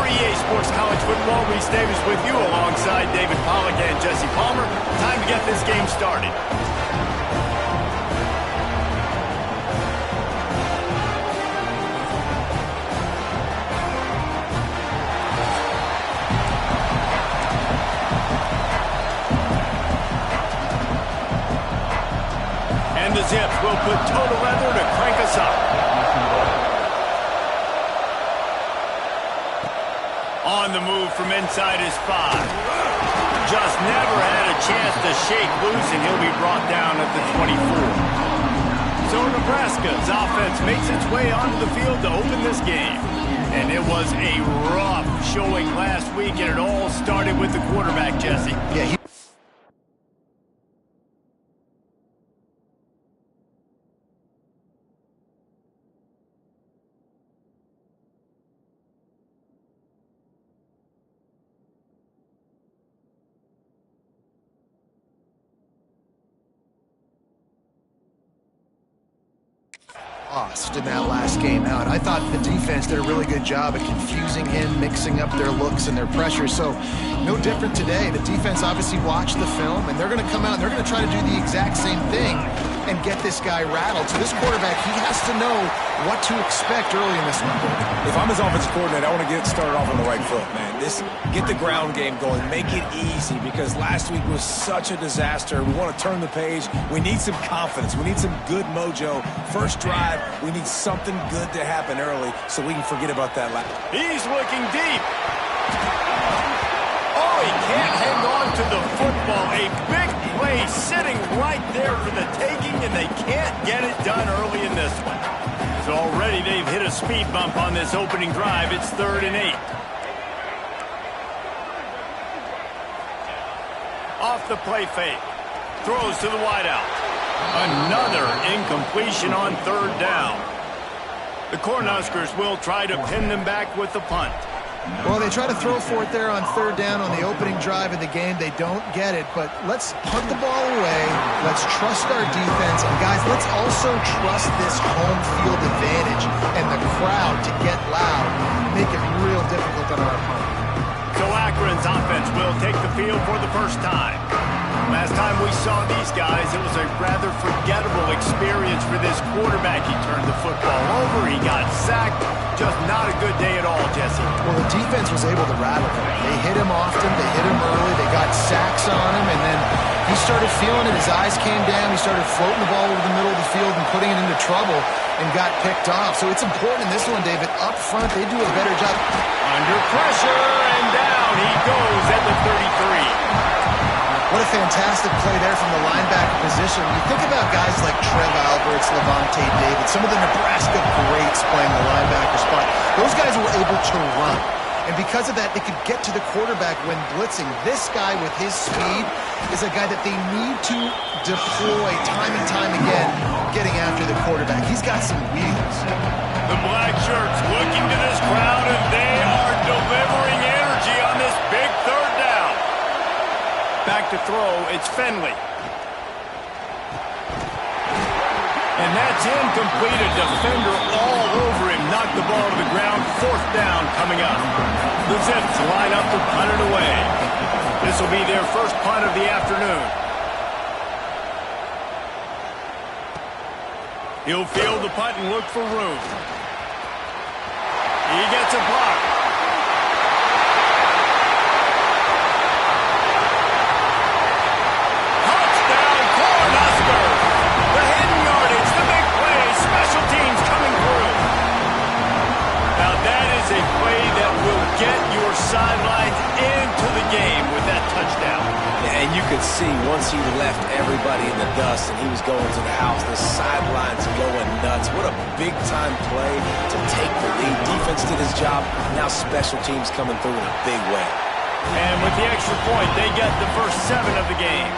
EA Sports College Football. Reese Davis with you alongside David Pollack and Jesse Palmer. Time to get this game started. And the Zips will put total leather to crank us up. On the move from inside his 5. Just never had a chance to shake loose, and he'll be brought down at the 24. So Nebraska's offense makes its way onto the field to open this game. And it was a rough showing last week, and it all started with the quarterback, Jesse. Yeah, lost in that last game out. I thought the defense did a really good job at confusing him, mixing up their looks and their pressure. So no different today. The defense obviously watched the film, and they're going to come out and they're going to try to do the exact same thing and get this guy rattled. So this quarterback, he has to know what to expect early in this one. If I'm his offensive coordinator, I want to get started off on the right foot, man. Get the ground game going. Make it easy, because last week was such a disaster. We want to turn the page. We need some confidence. We need some good mojo. First drive, we need something good to happen early so we can forget about that last. He's looking deep. Oh, he can't hang on to the football. A big play sitting right there for the taking, and they can't get it done early in this one. So already they've hit a speed bump on this opening drive. It's 3rd and 8. Off the play fake. Throws to the wideout. Another incompletion on 3rd down. The Cornhuskers will try to pin them back with the punt. Well, they try to throw for it there on 3rd down on the opening drive of the game. They don't get it, but let's punt the ball away. Let's trust our defense. And, guys, let's also trust this home field advantage and the crowd to get loud, make it real difficult on our opponent. So Akron's offense will take the field for the first time. Last time we saw these guys, it was a rather forgettable experience for this quarterback. He turned the football over. He got sacked. Just not a good day at all, Jesse. Well, the defense was able to rattle him. They hit him often. They hit him early. They got sacks on him, and then he started feeling it. His eyes came down. He started floating the ball over the middle of the field and putting it into trouble and got picked off. So it's important in this one, David. Up front, they do a better job. Under pressure, and down he goes at the 33. What a fantastic play there from the linebacker position. You think about guys like Trev Alberts, Levante David, some of the Nebraska greats playing the linebacker spot. Those guys were able to run. And because of that, they could get to the quarterback when blitzing. This guy with his speed is a guy that they need to deploy time and time again, getting after the quarterback. He's got some wheels. The black shirts looking to this crowd, and they are delivering energy on this big 3rd down. Back to throw, it's Finley. And that's incomplete. A defender all over him. Knocked the ball to the ground. 4th down coming up. The Zips line up to punt it away. This will be their first punt of the afternoon. He'll field the punt and look for room. He gets a block. Touchdown, Cornhuskers! The hidden yardage, the big play, special teams coming through. Now that is a play that will get your sidelines into the game with that touchdown. Yeah, and you could see once he left everybody in the dust and he was going to the house, the sidelines going nuts. What a big-time play to take the lead. Defense did his job. Now special teams coming through in a big way. And with the extra point, they get the first 7 of the game.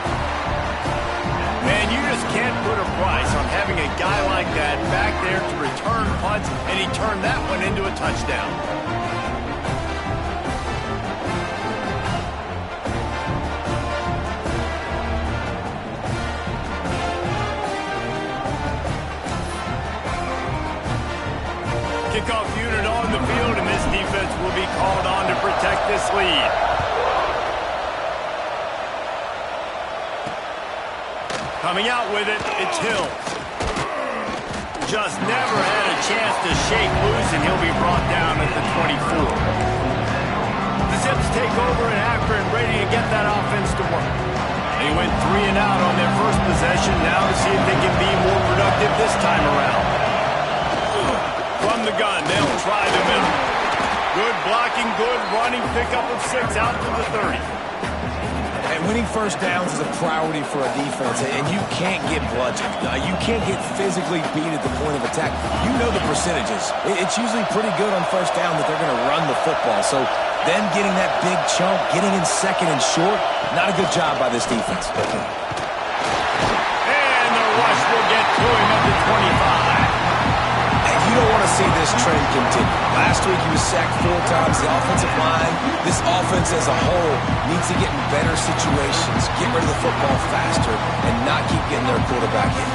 Man, you just can't put a price on having a guy like that back there to return punts, and he turned that one into a touchdown. Kickoff unit on the field, and this defense will will be called on to protect this lead. Coming out with it, it's Hill. Just never had a chance to shake loose, and he'll be brought down at the 24. The Zips take over in Akron, ready to get that offense to work. They went 3 and out on their first possession, now to see if they can be more productive this time around. From the gun, they'll try the middle. Good blocking, good running, pickup of 6 out to the 30. And winning first downs is a priority for a defense, and you can't get bludgeoned. You can't get physically beat at the point of attack. You know the percentages. It's usually pretty good on first down that they're going to run the football. So them getting that big chunk, getting in second and short, not a good job by this defense. And the rush will get to him at the 25. You don't want to see this trend continue. Last week he was sacked 4 times. The offensive line, this offense as a whole, needs to get in better situations, get rid of the football faster, and not keep getting their quarterback hit.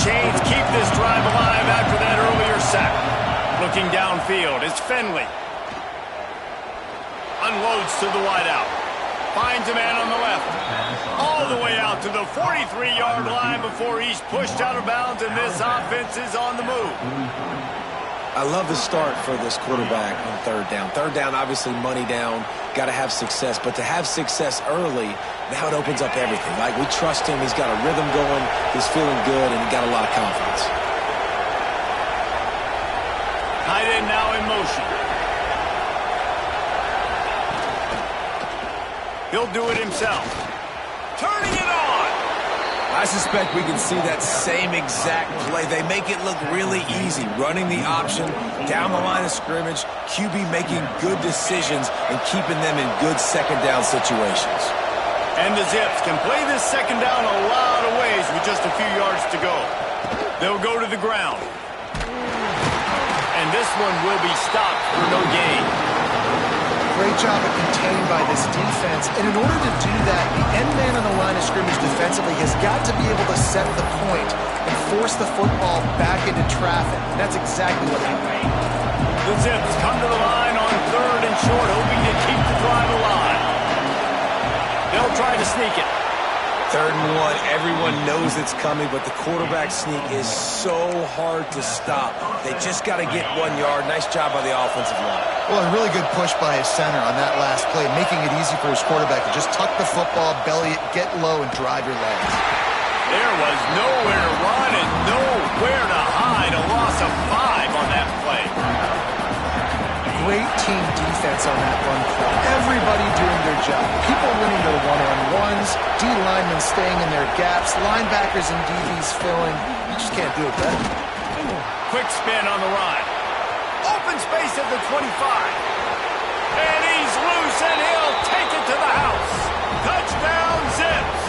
Chains keep this drive alive after that earlier sack. Looking downfield, it's Finley. Unloads to the wideout. Finds a man on the left. All the way out to the 43-yard line before he's pushed out of bounds, and this offense is on the move. I love the start for this quarterback on third down. Third down, obviously money down, got to have success. But to have success early, now it opens up everything. Like, we trust him. He's got a rhythm going. He's feeling good, and he got a lot of confidence. Tight end now in motion. He'll do it himself. Turning it on. I suspect we can see that same exact play. They make it look really easy, running the option down the line of scrimmage, QB making good decisions and keeping them in good second down situations. And the Zips can play this second down a lot of ways with just a few yards to go. They'll go to the ground. And this one will be stopped for no gain. Great job of contained by this defense. And in order to do that, the end man on the line of scrimmage defensively has got to be able to set the point and force the football back into traffic. And that's exactly what happened. The Zips come to the line on third and short, hoping to keep the drive alive. They'll try to sneak it. Third and 1, everyone knows it's coming, but the quarterback sneak is so hard to stop. They just got to get 1 yard. Nice job by the offensive line. Well, a really good push by his center on that last play, making it easy for his quarterback to just tuck the football, belly it, get low, and drive your legs. There was nowhere to run and nowhere to hide. A loss of 5 on that play. Great team defense on that run play. Everybody doing their job. People winning their one-on-ones, D-linemen staying in their gaps, linebackers and DBs filling. You just can't do it better. Quick spin on the run. Open space at the 25. And he's loose, and he'll take it to the house. Touchdown, Zips.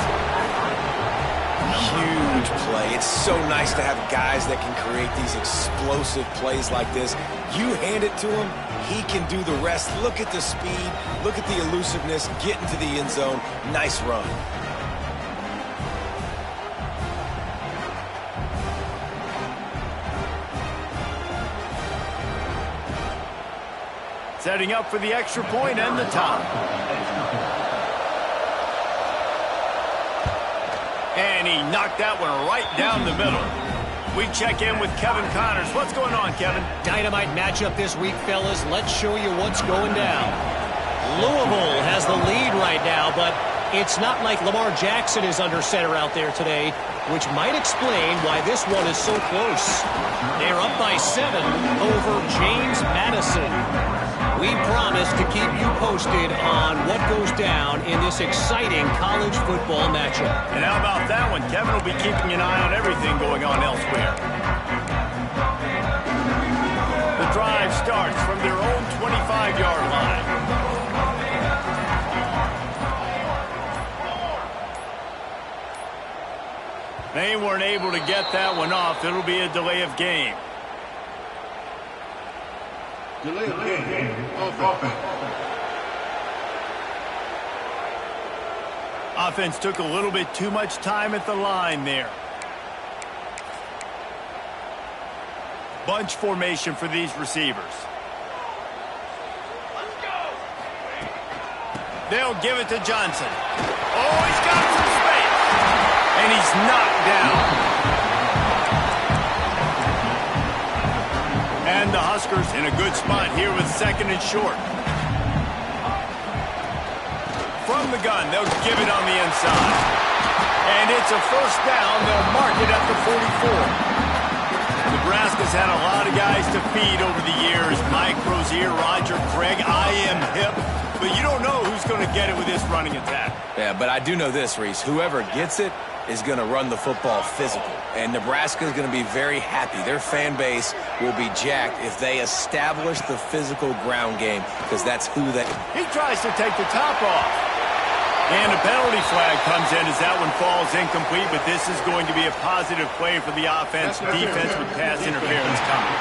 Huge play. It's so nice to have guys that can create these explosive plays like this. You hand it to him, he can do the rest. Look at the speed. Look at the elusiveness. Get into the end zone. Nice run. Setting up for the extra point and the top. And he knocked that one right down the middle. We check in with Kevin Connors. What's going on, Kevin? Dynamite matchup this week, fellas. Let's show you what's going down. Louisville has the lead right now, but it's not like Lamar Jackson is under center out there today, which might explain why this one is so close. They're up by 7 over James Madison. We promise to keep you posted on what goes down in this exciting college football matchup. And how about that one? Kevin will be keeping an eye on everything going on elsewhere. The drive starts from their own 25-yard line. They weren't able to get that one off. It'll be a delay of game. Delay of game. Offense. Offense took a little bit too much time at the line there. Bunch formation for these receivers. Let's go. They'll give it to Johnson. Oh, he's got some space. And he's knocked down. And the Huskers in a good spot here with 2nd and short. From the gun, they'll give it on the inside. And it's a first down. They'll mark it at the 44. Nebraska's had a lot of guys to feed over the years. Mike Rozier, Roger Craig, I am hip. But you don't know who's going to get it with this running attack. Yeah, but I do know this, Reese. Whoever gets it is going to run the football physical. And Nebraska is going to be very happy. Their fan base will be jacked if they establish the physical ground game, because that's who they... He tries to take the top off. And a penalty flag comes in as that one falls incomplete, but this is going to be a positive play for the offense. Defense with pass interference coming.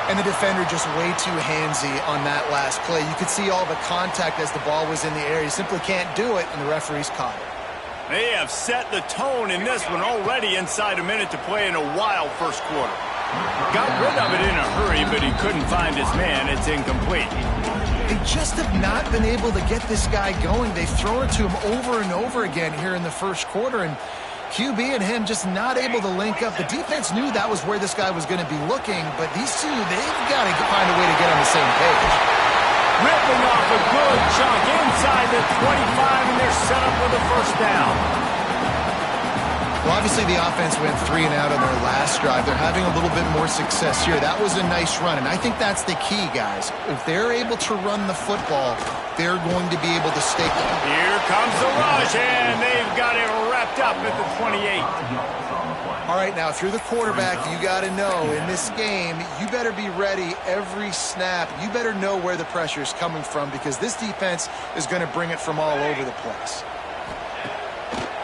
And the defender just way too handsy on that last play. You could see all the contact as the ball was in the air. He simply can't do it, and the referee's caught it. They have set the tone in this one already inside a minute to play in a wild first quarter. Got rid of it in a hurry, but he couldn't find his man. It's incomplete. They just have not been able to get this guy going. They've thrown it to him over and over again here in the first quarter, and QB and him just not able to link up. The defense knew that was where this guy was going to be looking, but these two, they've got to find a way to get on the same page. Ripping off a good chunk inside the 25, and they're set up with a first down. Well, obviously the offense went 3 and out on their last drive. They're having a little bit more success here. That was a nice run, and I think that's the key, guys. If they're able to run the football, they're going to be able to stay. Here comes the rush, and they've got it wrapped up at the 28. All right, now, if you're the quarterback, you got to know in this game, you better be ready every snap. You better know where the pressure is coming from, because this defense is going to bring it from all over the place.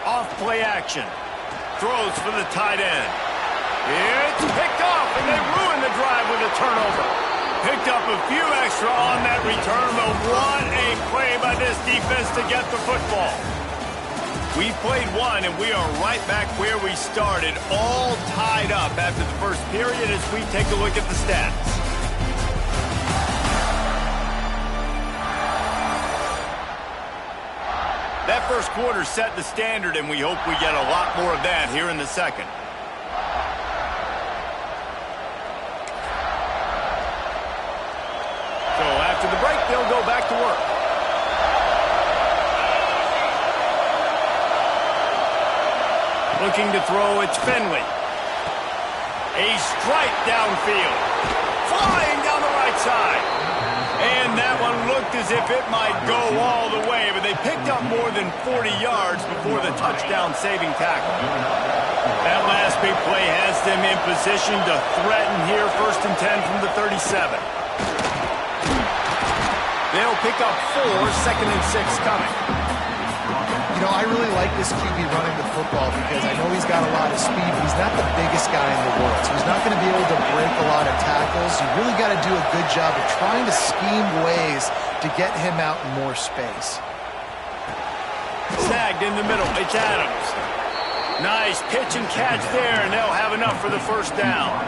Off play action. Throws for the tight end. It's picked off, and they ruin the drive with a turnover. Picked up a few extra on that return, but what a play by this defense to get the football. We played one, and we are right back where we started, all tied up after the first period as we take a look at the stats. That first quarter set the standard, and we hope we get a lot more of that here in the second. So after the break, they'll go back to work. Looking to throw, it's Finley. A strike downfield. Flying down the right side. And that one looked as if it might go all the way, but they picked up more than 40 yards before the touchdown-saving tackle. That last big play has them in position to threaten here, 1st and 10 from the 37. They'll pick up 4, 2nd and 6 coming. You know, I really like this QB running the football because I know he's got a lot of speed, but he's not the biggest guy in the world. So he's not going to be able to break a lot of tackles. You really got to do a good job of trying to scheme ways to get him out in more space. Snagged in the middle. It's Adams. Nice pitch and catch there, and they'll have enough for the first down.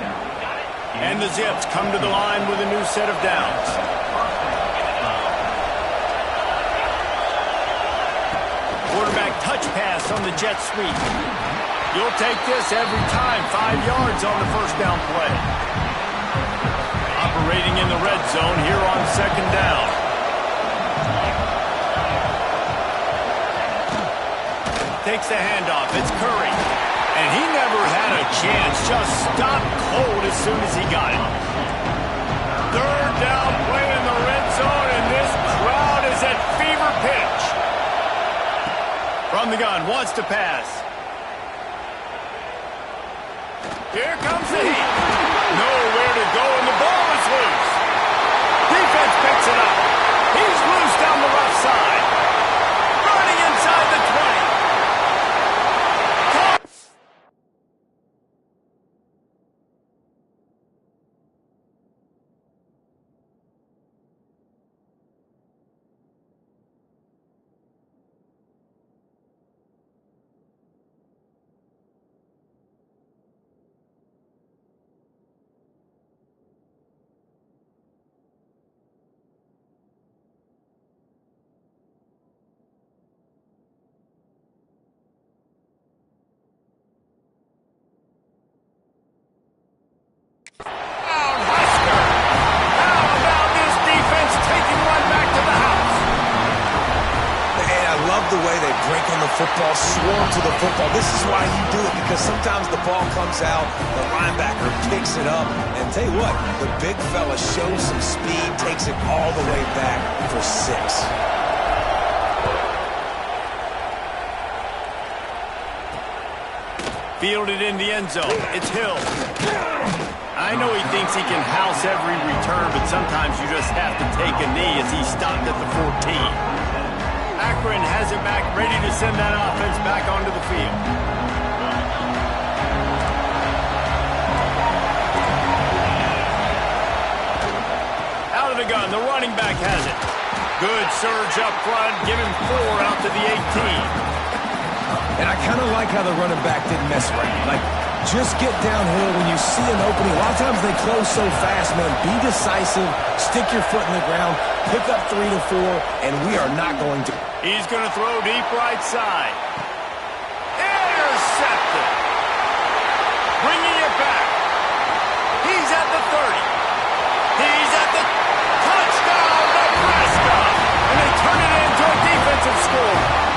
And the Zips come to the line with a new set of downs. Quarterback touch pass on the jet sweep. You'll take this every time. 5 yards on the first down play. Operating in the red zone here on 2nd down. Takes the handoff. It's Curry. And he never had a chance. Just stopped cold as soon as he got it. 3rd down play in the red zone, and this crowd is at fever pitch. From the gun, wants to pass. Here comes the heat. Nowhere to go, and the ball is loose. Defense picks it up. He's loose down the left side. Running inside the 20. 20. way. They break on the football, swarm to the football. This is why you do it, because sometimes the ball comes out, the linebacker picks it up, and tell you what, the big fella shows some speed, takes it all the way back for 6. Fielded in the end zone. It's Hill. I know he thinks he can house every return, but sometimes you just have to take a knee as he stopped at the 14. Akron has it back, ready to send that offense back onto the field. Out of the gun, the running back has it. Good surge up front, give him 4 out to the 18. And I kind of like how the running back didn't mess around. Like, just get downhill when you see an opening. A lot of times they close so fast, man. Be decisive, stick your foot in the ground, pick up 3 to 4, and we are not going to. He's going to throw deep right side. Intercepted. Bringing it back. He's at the 30. He's at the touchdown, Nebraska. And they turn it into a defensive score.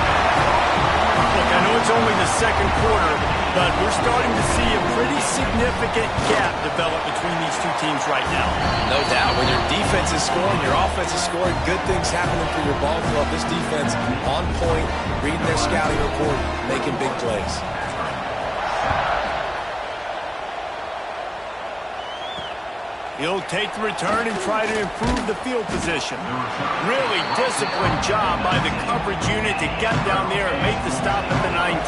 Look, I know it's only the second quarter, but we're starting to see a pretty significant gap develop between these two teams right now. No doubt. When your defense is scoring, your offense is scoring, good things happening for your ball club. This defense on point, reading their scouting report, making big plays. He'll take the return and try to improve the field position. Really disciplined job by the coverage unit to get down there and make the stop at the 19.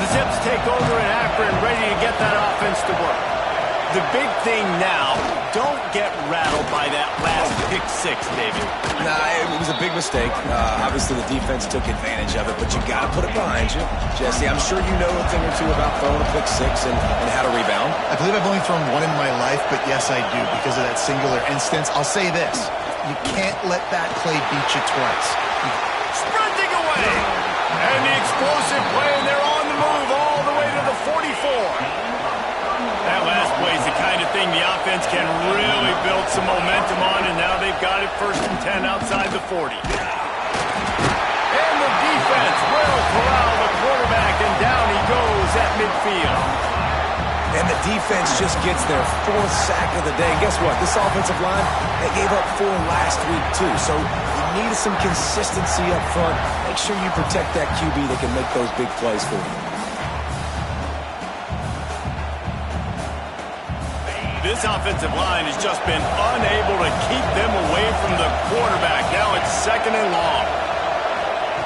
The Zips take over in Akron, ready to get that offense to work. The big thing now, don't get rattled by that last pick 6, David. Nah, it was a big mistake. Obviously, the defense took advantage of it, but you got to put it behind you. Jesse, I'm sure you know a thing or two about throwing a pick 6 and how to rebound. I believe I've only thrown 1 in my life, but yes, I do because of that singular instance. I'll say this. You can't let that play beat you twice. Sprinting away! And the explosive play, and they're on the move all the way to the 44. That last play is the kind of thing the offense can really build some momentum on, and now they've got it 1st and 10 outside the 40. And the defense will corral the quarterback, and down he goes at midfield. And the defense just gets their 4th sack of the day. And guess what? This offensive line, they gave up 4 last week, too. So you need some consistency up front. Make sure you protect that QB that can make those big plays for you. This offensive line has just been unable to keep them away from the quarterback. Now it's 2nd and long.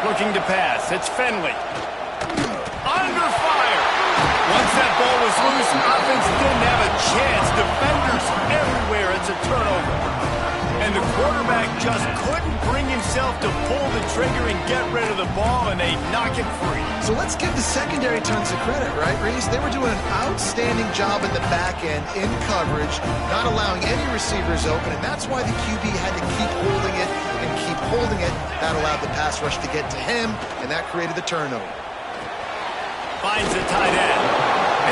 Looking to pass. It's Finley. Under fire. Once that ball was loose, offense didn't have a chance. Defenders everywhere. It's a turnover. And the quarterback just couldn't bring himself to pull the trigger and get rid of the ball, and they knock it free. So let's give the secondary tons of credit, right, Reese? They were doing an outstanding job at the back end in coverage, not allowing any receivers open, and that's why the QB had to keep holding it and keep holding it. That allowed the pass rush to get to him, and that created the turnover. Finds the tight end.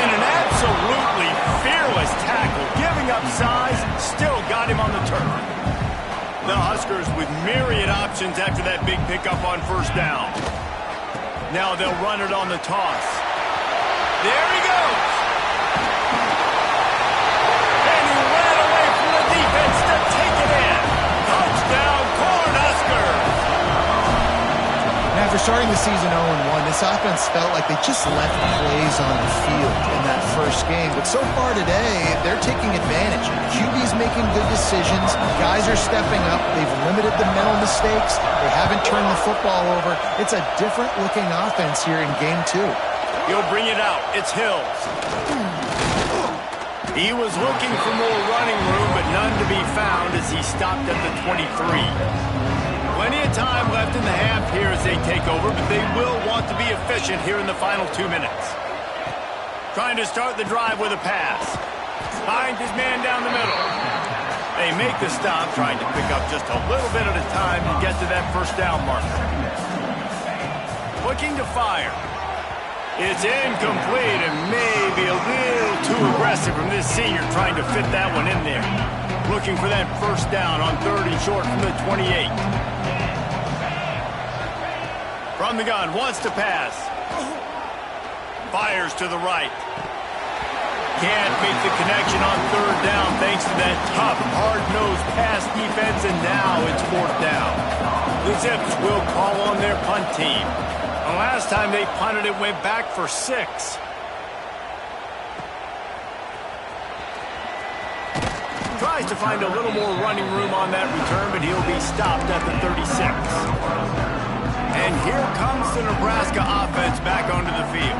And an absolutely fearless tackle, giving up size, still got him on the turn. The Huskers with myriad options after that big pickup on 1st down. Now they'll run it on the toss. There he goes. And he ran away from the defense to take it in. Touchdown, Cornhuskers. After starting the season 0-1, this offense felt like they just left plays on the field in that first game. But so far today, they're taking advantage. QB's making good decisions. Guys are stepping up. They've limited the mental mistakes. They haven't turned the football over. It's a different-looking offense here in Game 2. He'll bring it out. It's Hills. He was looking for more running room, but none to be found as he stopped at the 23. Plenty of time left in the half here as they take over, but they will want to be efficient here in the final 2 minutes. Trying to start the drive with a pass. Finds his man down the middle. They make the stop, trying to pick up just a little bit at a time to get to that 1st down marker. Looking to fire. It's incomplete and maybe a little too aggressive from this senior trying to fit that one in there. Looking for that 1st down on 3rd and short from the 28. From the gun, wants to pass. Fires to the right. Can't make the connection on third down thanks to that tough, hard-nosed pass defense, and now it's fourth down. The Zips will call on their punt team. The last time they punted, it went back for 6. Tries to find a little more running room on that return, but he'll be stopped at the 36. And here comes the Nebraska offense back onto the field.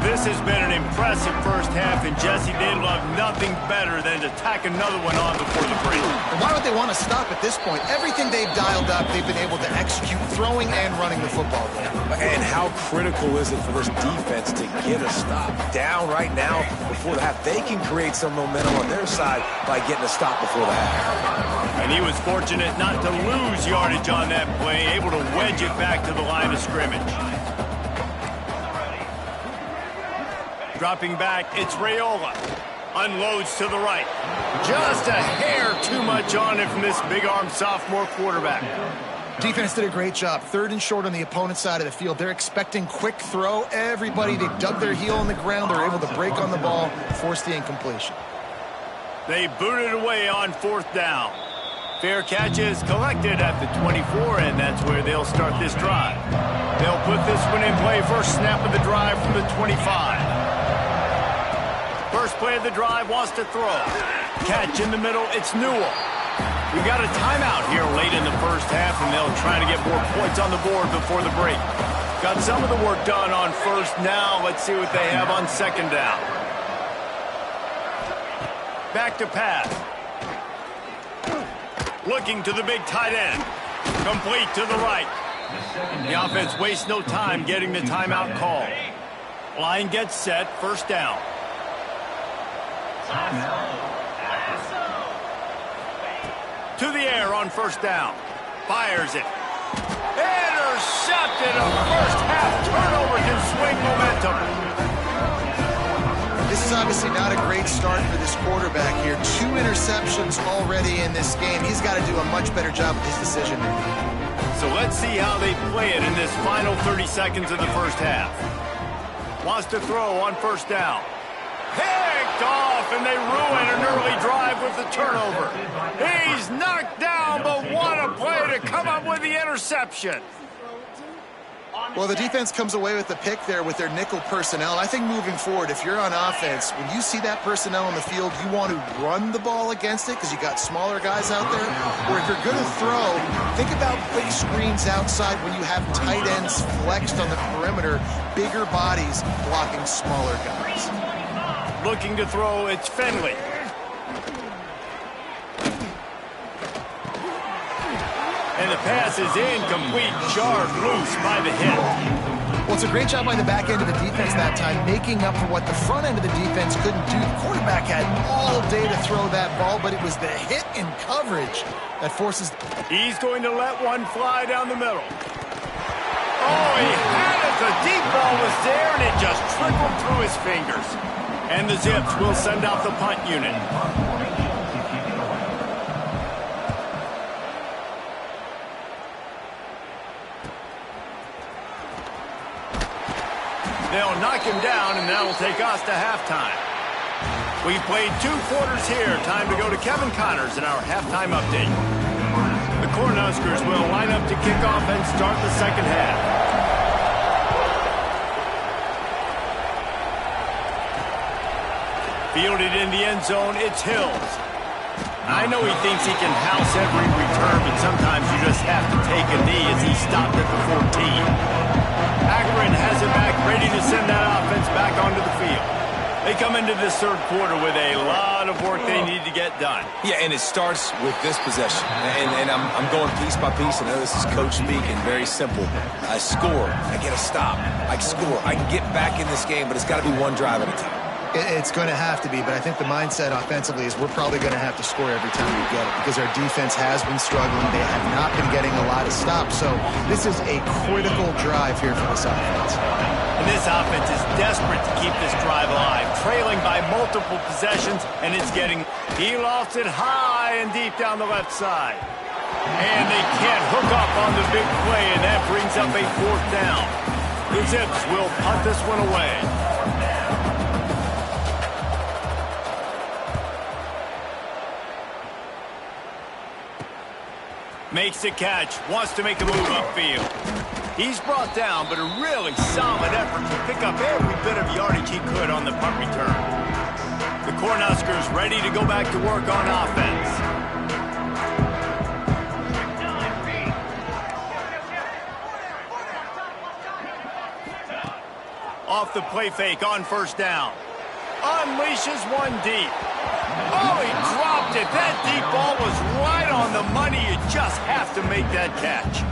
This has been an impressive first half, and Jesse, they'd love nothing better than to tack another one on before the break. And why would they want to stop at this point? Everything they've dialed up, they've been able to execute throwing and running the football game. And how critical is it for this defense to get a stop down right now before the half? They can create some momentum on their side by getting a stop before the half. And he was fortunate not to lose yardage on that play, able to wedge it back to the line of scrimmage. Dropping back, it's Raiola. Unloads to the right. Just a hair too much on it from this big-armed sophomore quarterback. Defense did a great job. 3rd and short on the opponent's side of the field. They're expecting quick throw. Everybody, they dug their heel on the ground. They're able to break on the ball, force the incompletion. They booted away on 4th down. Fair catch is collected at the 24, and that's where they'll start this drive. They'll put this one in play first snap of the drive from the 25. First play of the drive, wants to throw. Catch in the middle, it's Newell. We've got a timeout here late in the first half, and they'll try to get more points on the board before the break. Got some of the work done on first. Now let's see what they have on 2nd down. Back to pass. Looking to the big tight end. Complete to the right. The offense wastes no time getting the timeout call. Line gets set, 1st down. To the air on 1st down. Fires it. Intercepted. A first half turnover can swing momentum. This is obviously not a great start for this quarterback here. 2 interceptions already in this game. He's got to do a much better job with his decision making. So let's see how they play it in this final 30 seconds of the first half. Wants to throw on 1st down. Picked off, and they ruin an early drive with the turnover. He's knocked down, but what a play to come up with the interception. Well, the defense comes away with the pick there with their nickel personnel. I think moving forward, if you're on offense, when you see that personnel on the field, you want to run the ball against it because you got smaller guys out there. Or if you're going to throw, think about quick screens outside when you have tight ends flexed on the perimeter, bigger bodies blocking smaller guys. Looking to throw, it's Finley. And the pass is incomplete, jarred loose by the hit. Well, it's a great job by the back end of the defense that time, making up for what the front end of the defense couldn't do. The quarterback had all day to throw that ball, but it was the hit in coverage that forces... He's going to let one fly down the middle. Oh, he had it. The deep ball was there, and it just trickled through his fingers. And the Zips will send out the punt unit. They'll knock him down, and that'll take us to halftime. We've played 2 quarters here. Time to go to Kevin Connors in our halftime update. The Cornhuskers will line up to kick off and start the second half. Fielded in the end zone, it's Hills. I know he thinks he can house every return, but sometimes you just have to take a knee as he stopped at the 14. Akron has it back, ready to send that offense back onto the field. They come into this 3rd quarter with a lot of work they need to get done. Yeah, and it starts with this possession. And I'm going piece by piece. I know this is coach speak and very simple. I score. I get a stop. I score. I can get back in this game, but it's got to be one drive at a time. It's going to have to be, but I think the mindset offensively is we're probably going to have to score every time we get it because our defense has been struggling. They have not been getting a lot of stops, so this is a critical drive here for this offense. And this offense is desperate to keep this drive alive, trailing by multiple possessions, and it's getting... He lofts it high and deep down the left side. And they can't hook up on the big play, and that brings up a 4th down. The Zips will punt this one away. Makes the catch, wants to make a move upfield. He's brought down, but a really solid effort to pick up every bit of yardage he could on the punt return. The Cornhuskers ready to go back to work on offense. Off the play fake on 1st down. Unleashes one deep. Oh, he dropped it. That deep ball was right on the money. You just have to make that catch.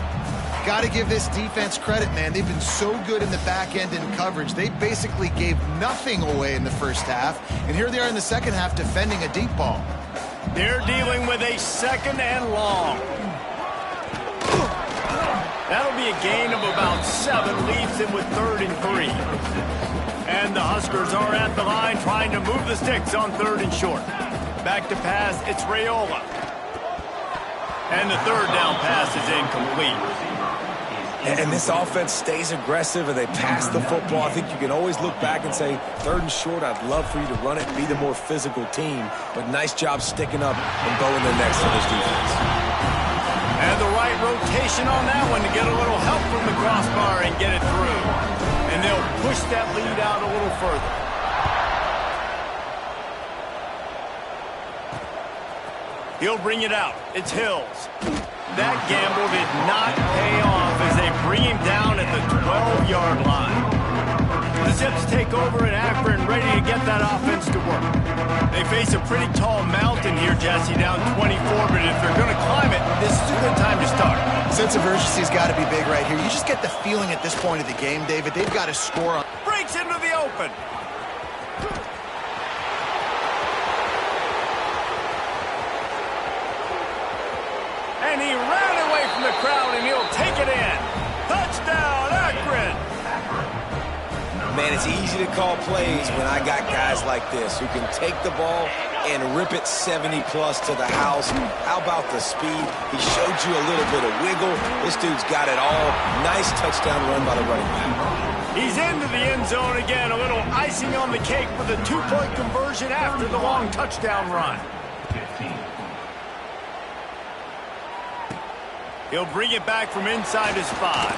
Got to give this defense credit, man. They've been so good in the back end in coverage. They basically gave nothing away in the first half, and here they are in the second half defending a deep ball. They're dealing with a 2nd and long. That'll be a gain of about 7, leaves them with 3rd and 3. And the Huskers are at the line trying to move the sticks on 3rd and short. Back to pass, it's Raiola. And the 3rd down pass is incomplete. And this offense stays aggressive and they pass the football. I think you can always look back and say, 3rd and short, I'd love for you to run it and be the more physical team. But nice job sticking up and bowing the necks to this defense. And the right rotation on that one to get a little help from the crossbar and get it through. And they'll push that lead out a little further. He'll bring it out. It's Hills. That gamble did not pay off as they bring him down at the 12-yard line. The Zips take over in Akron, ready to get that offense to work. They face a pretty tall mountain here, Jesse, down 24, but if they're going to climb it, this is a good time to start. Sense of urgency's got to be big right here. You just get the feeling at this point of the game, David, they've got to score on. Breaks into the open. And he ran away from the crowd, and he'll take it in. Touchdown, Akron! Man, it's easy to call plays when I got guys like this who can take the ball and rip it 70-plus to the house. How about the speed? He showed you a little bit of wiggle. This dude's got it all. Nice touchdown run by the running back. He's into the end zone again. A little icing on the cake with a 2-point conversion after the long touchdown run. He'll bring it back from inside his 5.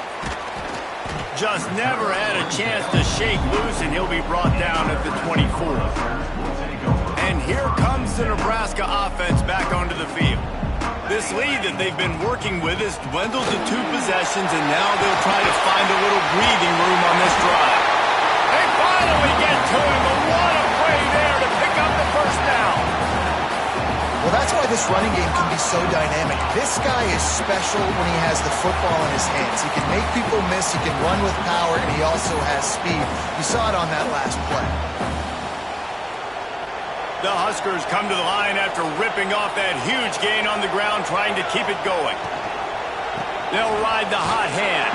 Just never had a chance to shake loose, and he'll be brought down at the 24. And here comes the Nebraska offense back onto the field. This lead that they've been working with has dwindled to 2 possessions, and now they'll try to find a little breathing room on this drive. They finally get to him, but what a play there to pick up the 1st down. Well, that's why this running game can be so dynamic. This guy is special when he has the football in his hands. He can make people miss, he can run with power, and he also has speed. You saw it on that last play. The Huskers come to the line after ripping off that huge gain on the ground, trying to keep it going. They'll ride the hot hand.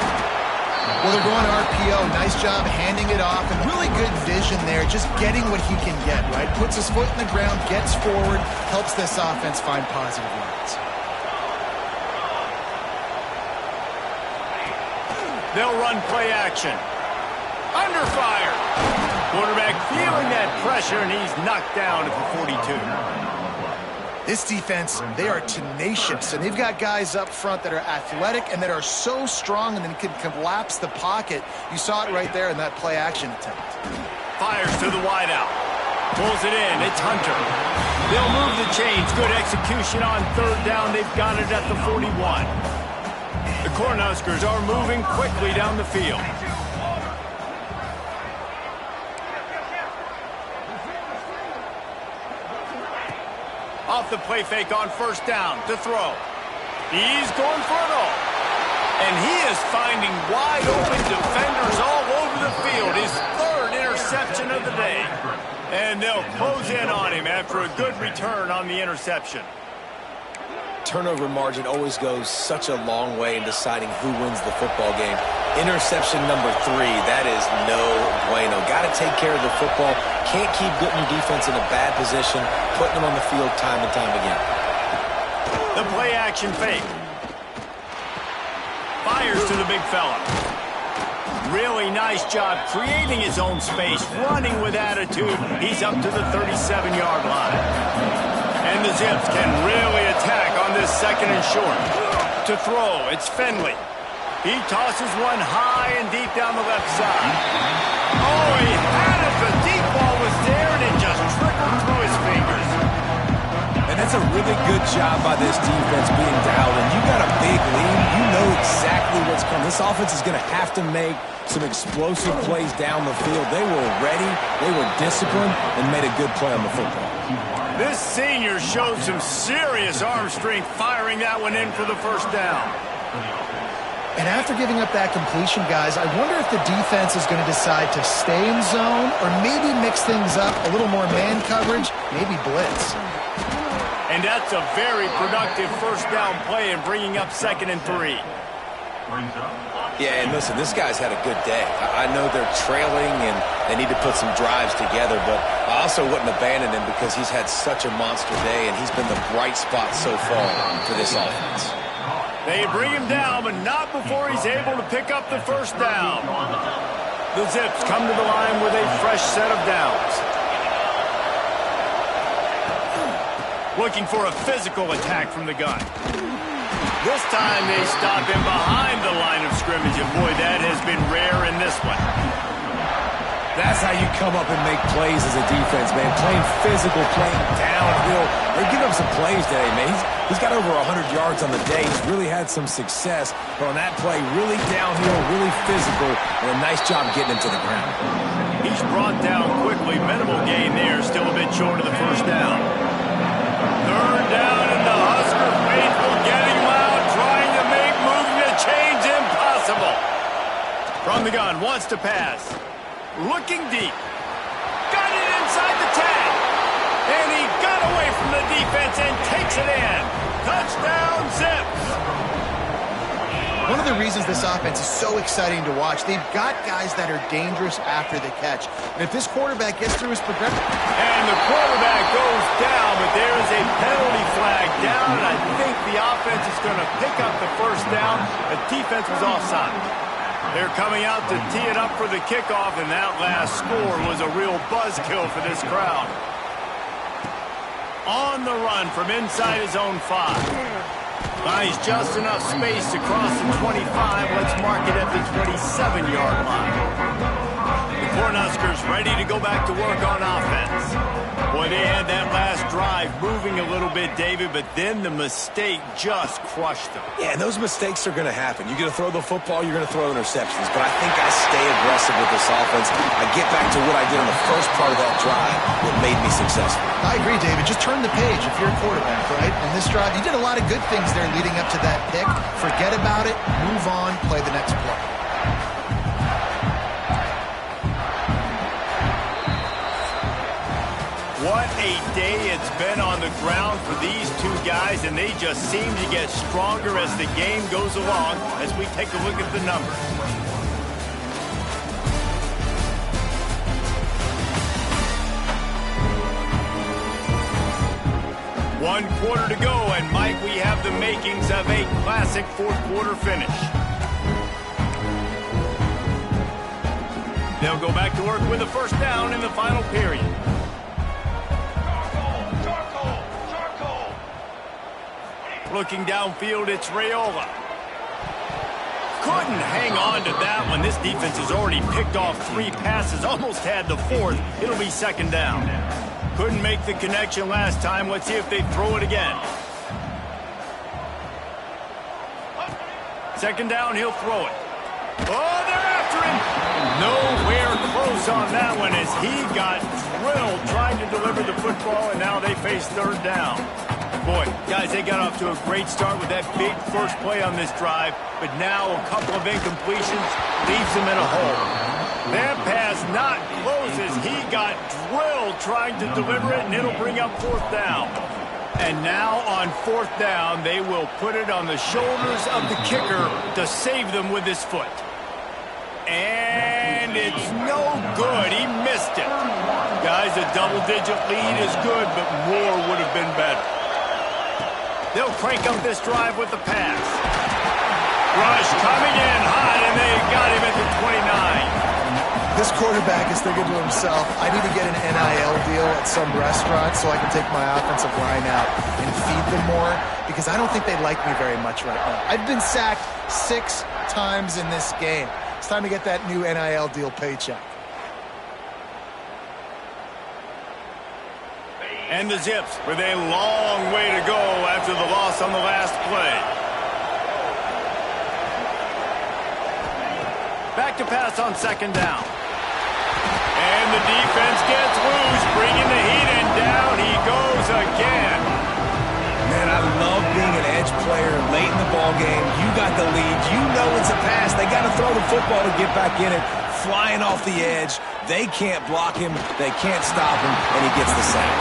Well, they're going RPO. Nice job handing it off, and really good vision there, just getting what he can get, right? Puts his foot in the ground, gets forward, helps this offense find positive yards. They'll run play action. Under fire. Quarterback feeling that pressure, and he's knocked down at the 42. This defense, they are tenacious, and they've got guys up front that are athletic and that are so strong and then can collapse the pocket. You saw it right there in that play action attempt. Fires to the wideout. Pulls it in. It's Hunter. They'll move the chains. Good execution on 3rd down. They've got it at the 41. The Cornhuskers are moving quickly down the field. Off the play fake on 1st down to throw. He's going for it all. And he is finding wide open defenders all over the field. His 3rd interception of the day. And they'll close in on him after a good return on the interception. Turnover margin always goes such a long way in deciding who wins the football game. Interception number 3, that is no bueno. Got to take care of the football. Can't keep putting your defense in a bad position, putting them on the field time and time again. The play action fake. Fires to the big fella. Really nice job creating his own space, running with attitude. He's up to the 37-yard line. And the Zips can really attack on this second and short. To throw, it's Finley. He tosses one high and deep down the left side. Oh, he had it. The deep ball was there, and it just trickled through his fingers. And that's a really good job by this defense being dialed in. You got a big lead. You know exactly what's coming. This offense is going to have to make some explosive plays down the field. They were ready, they were disciplined, and made a good play on the football. This senior showed some serious arm strength firing that one in for the first down. And after giving up that completion, guys, I wonder if the defense is going to decide to stay in zone or maybe mix things up, a little more man coverage, maybe blitz. And that's a very productive first down play in bringing up 2nd and 3. Yeah, and listen, this guy's had a good day. I know they're trailing and they need to put some drives together, but I also wouldn't abandon him because he's had such a monster day and he's been the bright spot so far for this offense. They bring him down, but not before he's able to pick up the first down. The Zips come to the line with a fresh set of downs. Looking for a physical attack from the gun. This time they stop him behind the line of scrimmage, and boy, that has been rare in this one. That's how you come up and make plays as a defense, man. Playing physical, playing downhill. They give up some plays today, man. He's got over 100 yards on the day. He's really had some success. But on that play, really downhill, really physical, and a nice job getting him to the ground. He's brought down quickly. Minimal gain there. Still a bit short of the first down. 3rd down, and the Husker faithful getting loud, trying to make moving the chains impossible. From the gun, wants to pass. Looking deep. Got it inside the tag. And he got away from the defense and takes it in. Touchdown, Zips. One of the reasons this offense is so exciting to watch, they've got guys that are dangerous after the catch. And if this quarterback gets through his progression... And the quarterback goes down, but there is a penalty flag down, and I think the offense is going to pick up the first down. The defense was offside. They're coming out to tee it up for the kickoff, and that last score was a real buzzkill for this crowd. On the run from inside his own 5. Buys just enough space to cross the 25. Let's mark it at the 27-yard line. The Cornhuskers ready to go back to work on offense. Boy, they had that last drive moving a little bit, David, but then the mistake just crushed them. Yeah, and those mistakes are going to happen. You're going to throw the football, you're going to throw interceptions. But I think I stay aggressive with this offense. I get back to what I did on the first part of that drive that made me successful. I agree, David. Just turn the page if you're a quarterback, right? In this drive, you did a lot of good things there leading up to that pick. Forget about it, move on, play the next play. What a day it's been on the ground for these two guys, and they just seem to get stronger as the game goes along as we take a look at the numbers. One quarter to go, and Mike, we have the makings of a classic fourth quarter finish. They'll go back to work with a first down in the final period. Looking downfield, it's Raiola. Couldn't hang on to that one. This defense has already picked off 3 passes, almost had the 4th. It'll be second down. Couldn't make the connection last time. Let's see if they throw it again. Second down, he'll throw it. Oh, they're after him. Nowhere close on that one as he got drilled trying to deliver the football, and now they face third down. Boy, guys, they got off to a great start with that big first play on this drive, but now a couple of incompletions leaves them in a hole. That pass not close as he got drilled trying to deliver it, and it'll bring up fourth down. And now on fourth down, they will put it on the shoulders of the kicker to save them with his foot. And it's no good. He missed it. Guys, a double-digit lead is good, but more would have been better. They'll crank up this drive with the pass. Rush coming in hot, and they got him at the 29. This quarterback is thinking to himself, I need to get an NIL deal at some restaurant so I can take my offensive line out and feed them more, because I don't think they like me very much right now. I've been sacked 6 times in this game. It's time to get that new NIL deal paycheck. And the Zips with a long way to go after the loss on the last play. Back to pass on second down. And the defense gets loose, bringing the heat, and down he goes again. Man, I love being an edge player late in the ball game. You got the lead. You know it's a pass. They got to throw the football to get back in it. Flying off the edge. They can't block him. They can't stop him, and he gets the sack.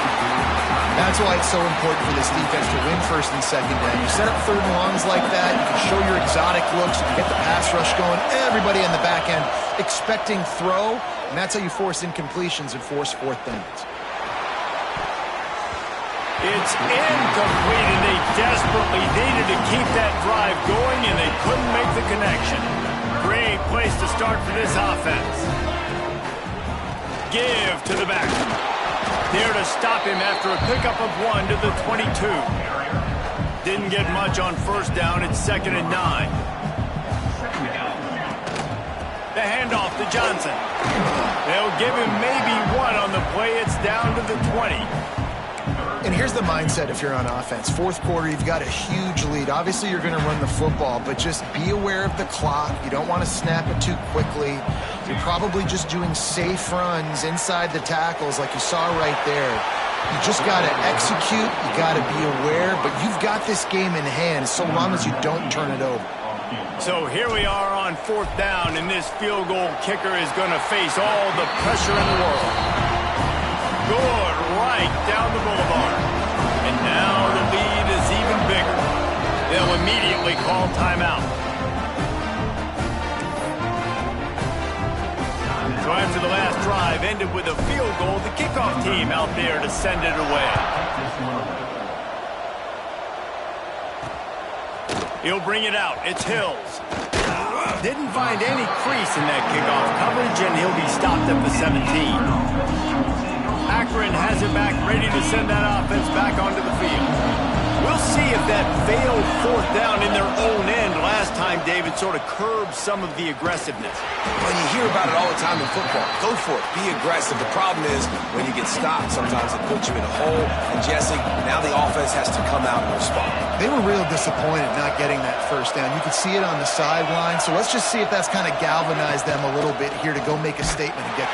That's why it's so important for this defense to win first and second down. You set up third and longs like that, you can show your exotic looks, you can get the pass rush going, everybody in the back end expecting throw, and that's how you force incompletions and force fourth downs. It's incomplete, and they desperately needed to keep that drive going, and they couldn't make the connection. Great place to start for this offense. Give to the back. There to stop him after a pickup of 1 to the 22. Didn't get much on first down. It's 2nd and 9. The handoff to Johnson. They'll give him maybe 1 on the play. It's down to the 20. And here's the mindset if you're on offense. Fourth quarter, you've got a huge lead. Obviously, you're going to run the football, but just be aware of the clock. You don't want to snap it too quickly. You're probably just doing safe runs inside the tackles like you saw right there. You just got to execute. You got to be aware, but you've got this game in hand so long as you don't turn it over. So here we are on 4th down, and this field goal kicker is going to face all the pressure in the world. Good right down the boulevard. And now the lead is even bigger. They'll immediately call timeout. So after the last drive ended with a field goal, the kickoff team out there to send it away. He'll bring it out. It's Hills. Didn't find any crease in that kickoff coverage, and he'll be stopped at the 17. Akron has it back, ready to send that offense back onto the field. We'll see if that failed 4th down in their own end last time, David, sort of curbed some of the aggressiveness. Well, you hear about it all the time in football. Go for it. Be aggressive. The problem is when you get stopped, sometimes it puts you in a hole. And, Jesse, now the offense has to come out and respond. They were real disappointed not getting that first down. You could see it on the sideline. So let's just see if that's kind of galvanized them a little bit here to go make a statement and get...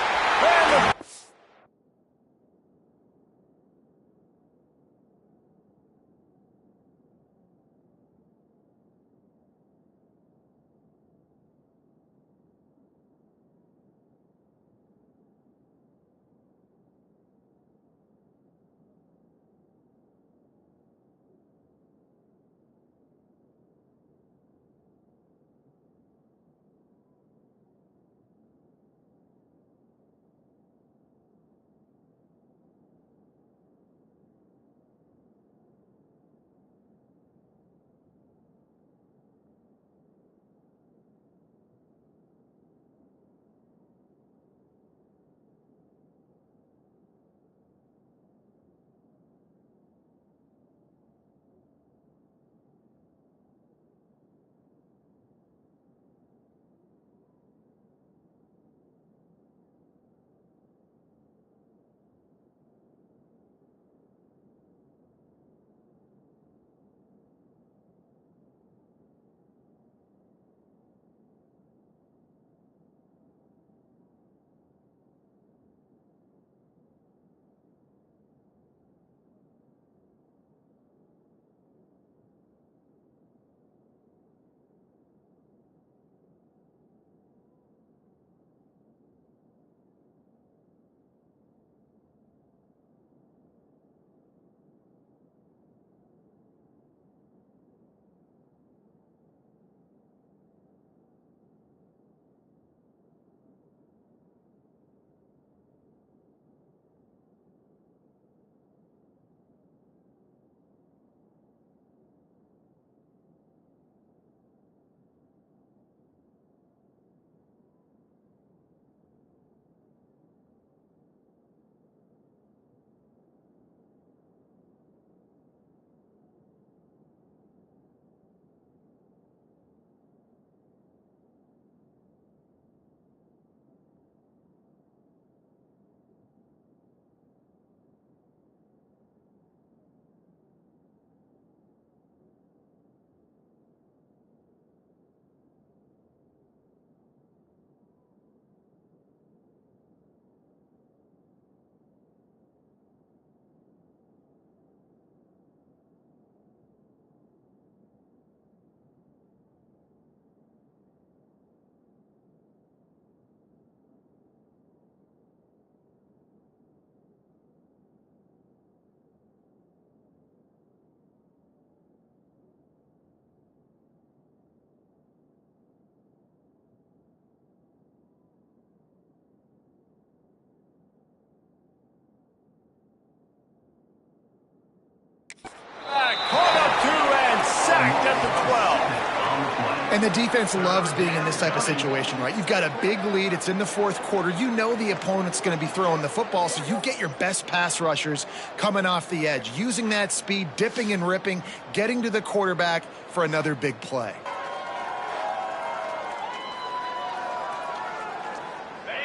And the defense loves being in this type of situation, right? You've got a big lead. It's in the fourth quarter. You know the opponent's going to be throwing the football, so you get your best pass rushers coming off the edge, using that speed, dipping and ripping, getting to the quarterback for another big play.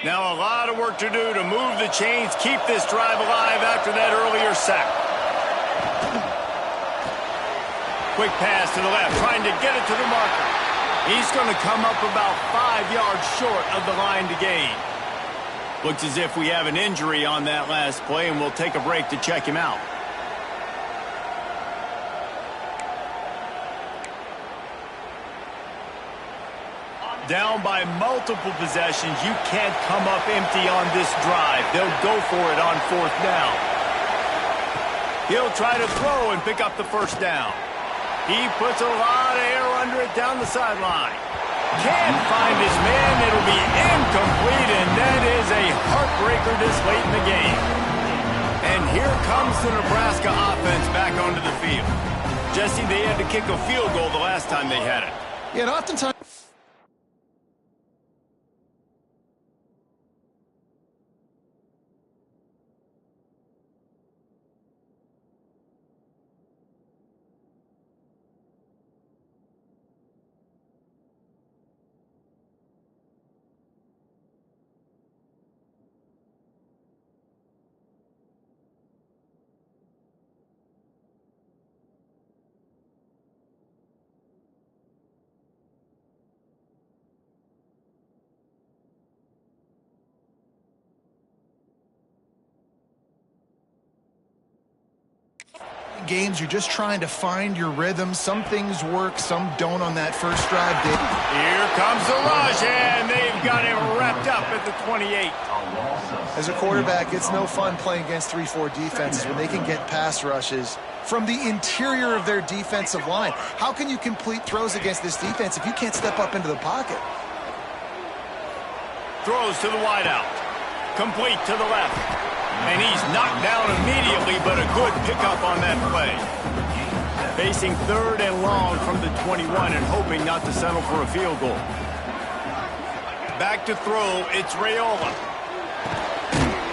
Now a lot of work to do to move the chains, keep this drive alive after that earlier sack. Quick pass to the left, trying to get it to the marker. He's going to come up about 5 yards short of the line to gain. Looks as if we have an injury on that last play, and we'll take a break to check him out. Down by multiple possessions, you can't come up empty on this drive. They'll go for it on fourth down. He'll try to throw and pick up the first down. He puts a lot of air under it down the sideline. Can't find his man. It'll be incomplete, and that is a heartbreaker this late in the game. And here comes the Nebraska offense back onto the field. Jesse, they had to kick a field goal the last time they had it. Yeah, and oftentimes... games, you're just trying to find your rhythm. Some things work, some don't on that first drive. Here comes the rush, and they've got him wrapped up at the 28. As a quarterback, it's no fun playing against 3-4 defenses when they can get pass rushes from the interior of their defensive line. How can you complete throws against this defense if you can't step up into the pocket? Throws to the wideout. Complete to the left. And he's knocked down immediately, but a good pickup on that play. Facing third and long from the 21 and hoping not to settle for a field goal. Back to throw, it's Raiola.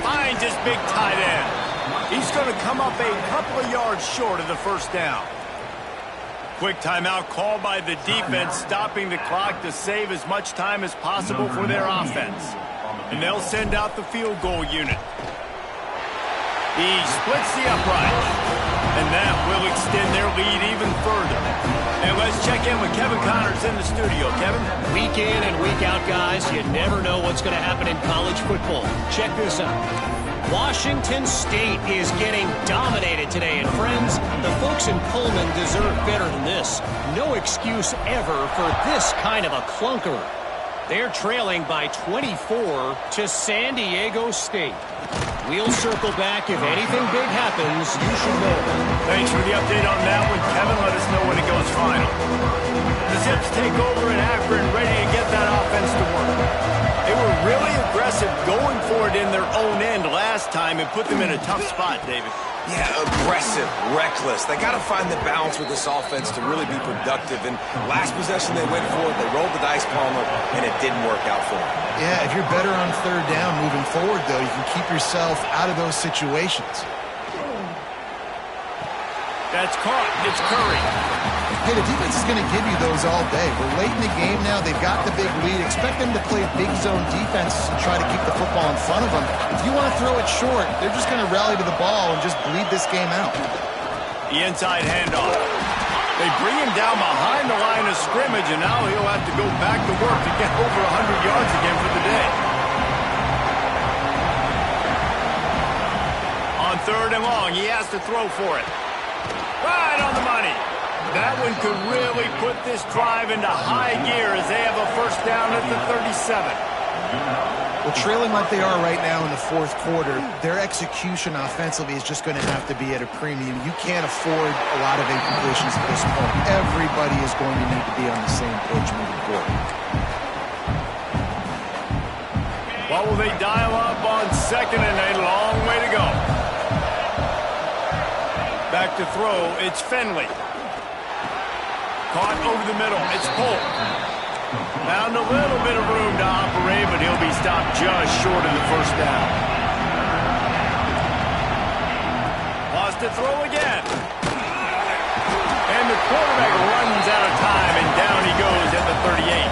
Finds his big tight end. He's going to come up a couple of yards short of the first down. Quick timeout called by the defense, stopping the clock to save as much time as possible for their offense. And they'll send out the field goal unit. He splits the upright, and that will extend their lead even further. And let's check in with Kevin Connors in the studio. Kevin? Week in and week out, guys, you never know what's going to happen in college football. Check this out. Washington State is getting dominated today, and friends, the folks in Pullman deserve better than this. No excuse ever for this kind of a clunker. They're trailing by 24 to San Diego State. We'll circle back. If anything big happens, you should know. Thanks for the update on that one, Kevin. Let us know when it goes final. The Zips take over in Akron, ready to get that offense to work. They were really aggressive going for it in their own end last time and put them in a tough spot, David. Yeah, aggressive, reckless. They got to find the balance with this offense to really be productive. And last possession they went for it, they rolled the dice, Palmer, and it didn't work out for them. Yeah, if you're better on third down moving forward, though, you can keep yourself out of those situations. That's caught. It's Curry. Hey, the defense is going to give you those all day. We're late in the game now. They've got the big lead. Expect them to play big zone defense and try to keep the football in front of them. If you want to throw it short, they're just going to rally to the ball and just bleed this game out. The inside handoff. They bring him down behind the line of scrimmage, and now he'll have to go back to work to get over 100 yards again for the day. On third and long, he has to throw for it. Right on the money. That one could really put this drive into high gear as they have a first down at the 37. Well, trailing like they are right now in the fourth quarter, their execution offensively is just going to have to be at a premium. You can't afford a lot of incompletions at this point. Everybody is going to need to be on the same page moving forward. What will they dial up on second and a long way to go? Back to throw, it's Finley. Caught over the middle, it's Polk. Found a little bit of room to operate, but he'll be stopped just short of the first down. Wants to throw again. And the quarterback runs out of time, and down he goes at the 38.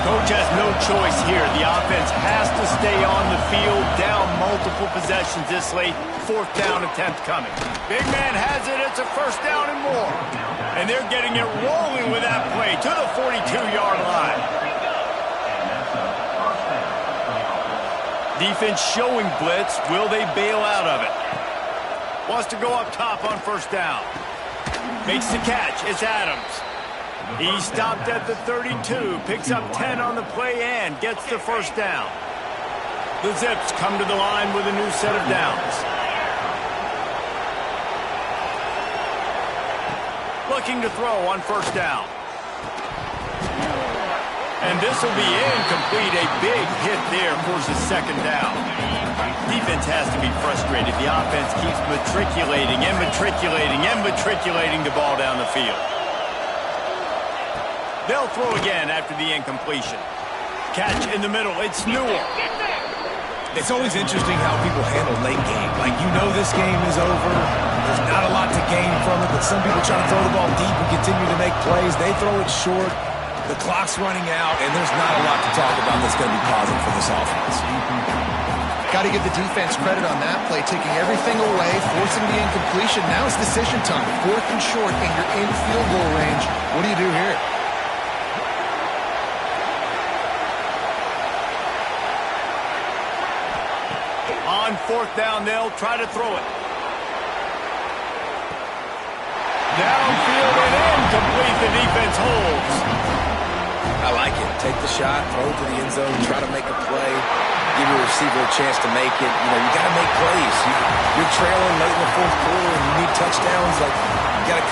Coach has no choice here. The offense has to stay on the field, down multiple possessions this late. Fourth down attempt coming. Big man has it. It's a first down and more. And they're getting it rolling with that play to the 42-yard line. Defense showing blitz. Will they bail out of it? Wants to go up top on first down. Makes the catch. It's Adams. He stopped at the 32, picks up 10 on the play and gets the first down. The Zips come to the line with a new set of downs. Looking to throw on first down. And this will be incomplete. A big hit there forces second down. Defense has to be frustrated. The offense keeps matriculating the ball down the field. They'll throw again after the incompletion. Catch in the middle. It's Newell. It's always interesting how people handle late game. Like, you know this game is over. There's not a lot to gain from it, but some people try to throw the ball deep and continue to make plays. They throw it short. The clock's running out, and there's not a lot to talk about that's going to be positive for this offense. Got to give the defense credit on that play, taking everything away, forcing the incompletion. Now it's decision time. Fourth and short, and you're in field goal range. What do you do here? On fourth down, they'll try to throw it. Downfield and incomplete. The defense holds. I like it. Take the shot, throw it to the end zone, try to make a play, give your receiver a chance to make it. You know, you got to make plays. You're trailing late in the fourth quarter and you need touchdowns. Like, you got to come